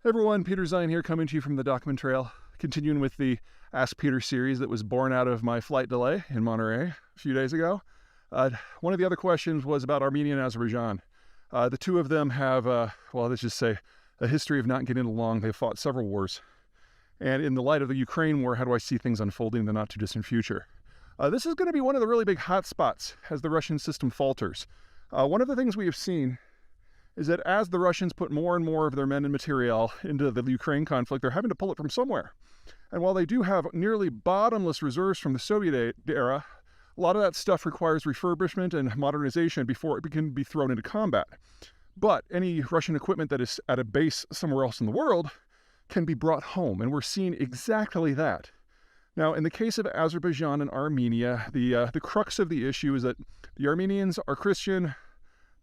Hey everyone, Peter Zeihan here, coming to you from the Document Trail, continuing with the Ask Peter series that was born out of my flight delay in Monterey a few days ago. One of the other questions was about Armenia and Azerbaijan. The two of them have, let's just say, a history of not getting along. They've fought several wars. And in the light of the Ukraine war, how do I see things unfolding in the not too distant future? This is going to be one of the really big hot spots as the Russian system falters. One of the things we have seen is that as the Russians put more and more of their men and material into the Ukraine conflict, they're having to pull it from somewhere. And while they do have nearly bottomless reserves from the Soviet era, a lot of that stuff requires refurbishment and modernization before it can be thrown into combat. But any Russian equipment that is at a base somewhere else in the world can be brought home, and we're seeing exactly that. Now, in the case of Azerbaijan and Armenia, the crux of the issue is that the Armenians are Christian.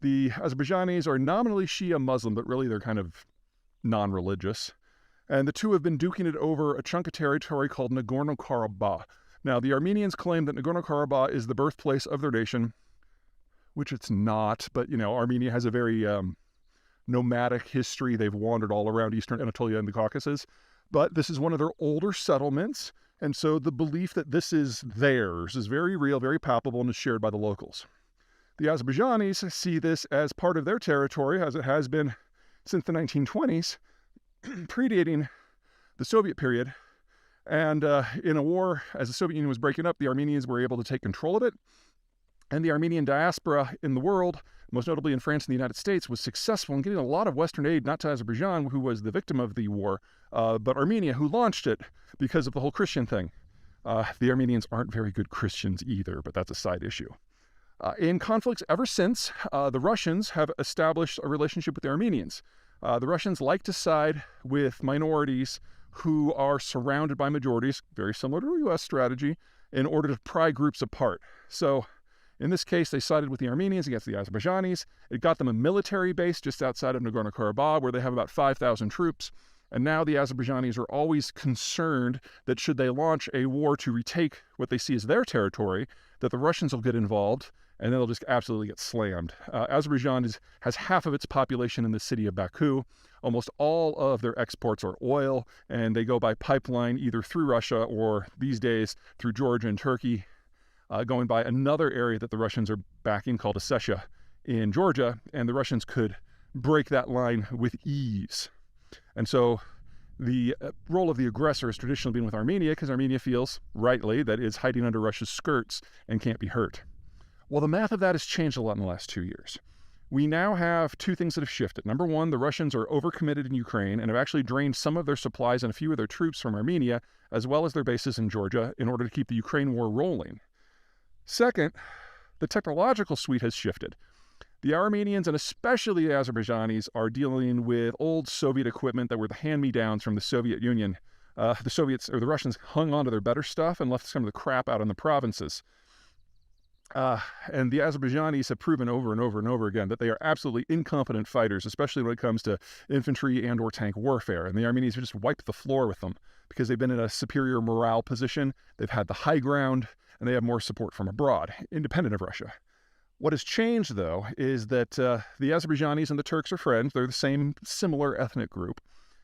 The Azerbaijanis are nominally Shia Muslim, but really they're kind of non-religious. And the two have been duking it over a chunk of territory called Nagorno-Karabakh. Now, the Armenians claim that Nagorno-Karabakh is the birthplace of their nation, which it's not. But, Armenia has a very nomadic history. They've wandered all around eastern Anatolia and the Caucasus. But this is one of their older settlements. And so the belief that this is theirs is very real, very palpable, and is shared by the locals. The Azerbaijanis see this as part of their territory, as it has been since the 1920s, predating the Soviet period. And in a war, as the Soviet Union was breaking up, the Armenians were able to take control of it. And the Armenian diaspora in the world, most notably in France and the United States, was successful in getting a lot of Western aid, not to Azerbaijan, who was the victim of the war, but Armenia, who launched it because of the whole Christian thing. The Armenians aren't very good Christians either, but that's a side issue. In conflicts ever since, the Russians have established a relationship with the Armenians. The Russians like to side with minorities who are surrounded by majorities, very similar to a U.S. strategy, in order to pry groups apart. So, in this case, they sided with the Armenians against the Azerbaijanis. It got them a military base just outside of Nagorno-Karabakh, where they have about 5,000 troops. And now the Azerbaijanis are always concerned that should they launch a war to retake what they see as their territory, that the Russians will get involved, and then they'll just absolutely get slammed. Azerbaijan has half of its population in the city of Baku. Almost all of their exports are oil, and they go by pipeline either through Russia or, these days, through Georgia and Turkey, going by another area that the Russians are backing called Ossetia in Georgia, and the Russians could break that line with ease. And so the role of the aggressor has traditionally been with Armenia, because Armenia feels, rightly, that it's hiding under Russia's skirts and can't be hurt. Well, the math of that has changed a lot in the last 2 years. We now have two things that have shifted. Number one, the Russians are overcommitted in Ukraine and have actually drained some of their supplies and a few of their troops from Armenia, as well as their bases in Georgia, in order to keep the Ukraine war rolling. Second, the technological suite has shifted. The Armenians, and especially the Azerbaijanis, are dealing with old Soviet equipment that were the hand-me-downs from the Soviet Union. The Russians hung on to their better stuff and left some of the crap out in the provinces. And the Azerbaijanis have proven over and over and over again that they are absolutely incompetent fighters, especially when it comes to infantry and or tank warfare. And the Armenians have just wiped the floor with them because they've been in a superior morale position. They've had the high ground, and they have more support from abroad, independent of Russia. What has changed, though, is that the Azerbaijanis and the Turks are friends. They're the same similar ethnic group.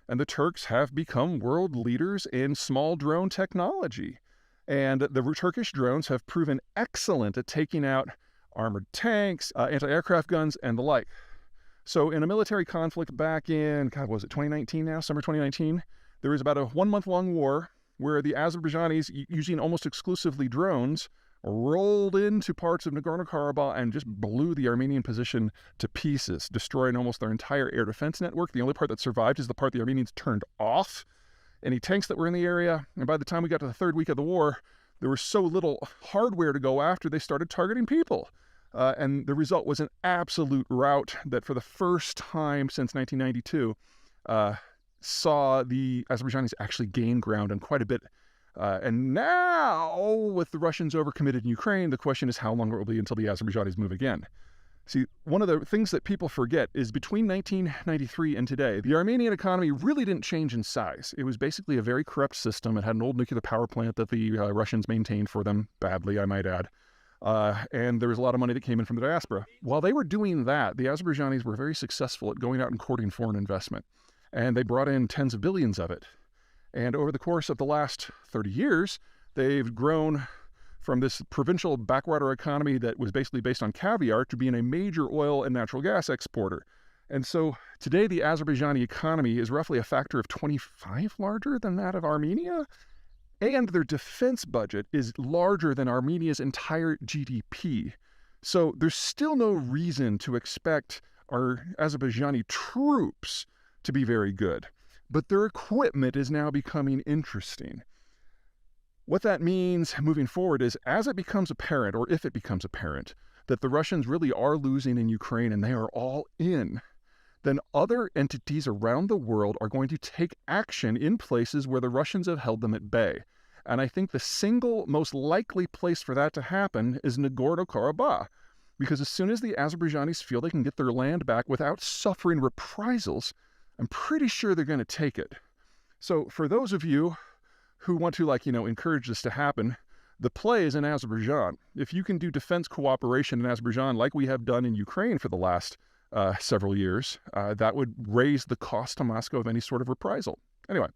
And the Turks have become world leaders in small drone technology. And the Turkish drones have proven excellent at taking out armored tanks, anti-aircraft guns, and the like. So in a military conflict back in, 2019 now, summer 2019, there was about a 1-month-long war where the Azerbaijanis, using almost exclusively drones, rolled into parts of Nagorno-Karabakh and just blew the Armenian position to pieces, destroying almost their entire air defense network. The only part that survived is the part the Armenians turned off. Any tanks that were in the area, and by the time we got to the third week of the war, there was so little hardware to go after, they started targeting people. And the result was an absolute rout that for the first time since 1992 saw the Azerbaijanis actually gain ground and quite a bit. And now, with the Russians overcommitted in Ukraine, the question is how long it will be until the Azerbaijanis move again. See, one of the things that people forget is between 1993 and today, the Armenian economy really didn't change in size. It was basically a very corrupt system. It had an old nuclear power plant that the Russians maintained for them, badly, I might add. And there was a lot of money that came in from the diaspora. While they were doing that, the Azerbaijanis were very successful at going out and courting foreign investment. and they brought in tens of billions of it. And over the course of the last 30 years, they've grown from this provincial backwater economy that was basically based on caviar to being a major oil and natural gas exporter. And so today the Azerbaijani economy is roughly a factor of 25 larger than that of Armenia, and their defense budget is larger than Armenia's entire GDP. So there's still no reason to expect our Azerbaijani troops to be very good, but their equipment is now becoming interesting. What that means moving forward is, as it becomes apparent, or if it becomes apparent, that the Russians really are losing in Ukraine and they are all in, then other entities around the world are going to take action in places where the Russians have held them at bay. And I think the single most likely place for that to happen is Nagorno-Karabakh, because as soon as the Azerbaijanis feel they can get their land back without suffering reprisals, I'm pretty sure they're going to take it. So for those of you who want to, encourage this to happen, the play is in Azerbaijan. If you can do defense cooperation in Azerbaijan like we have done in Ukraine for the last several years, that would raise the cost to Moscow of any sort of reprisal. Anyway,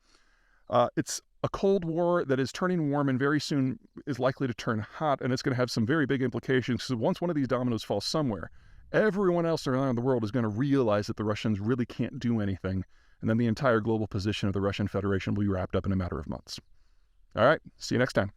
it's a Cold War that is turning warm and very soon is likely to turn hot, and it's going to have some very big implications, because once one of these dominoes falls somewhere, everyone else around the world is going to realize that the Russians really can't do anything, and then the entire global position of the Russian Federation will be wrapped up in a matter of months. All right, see you next time.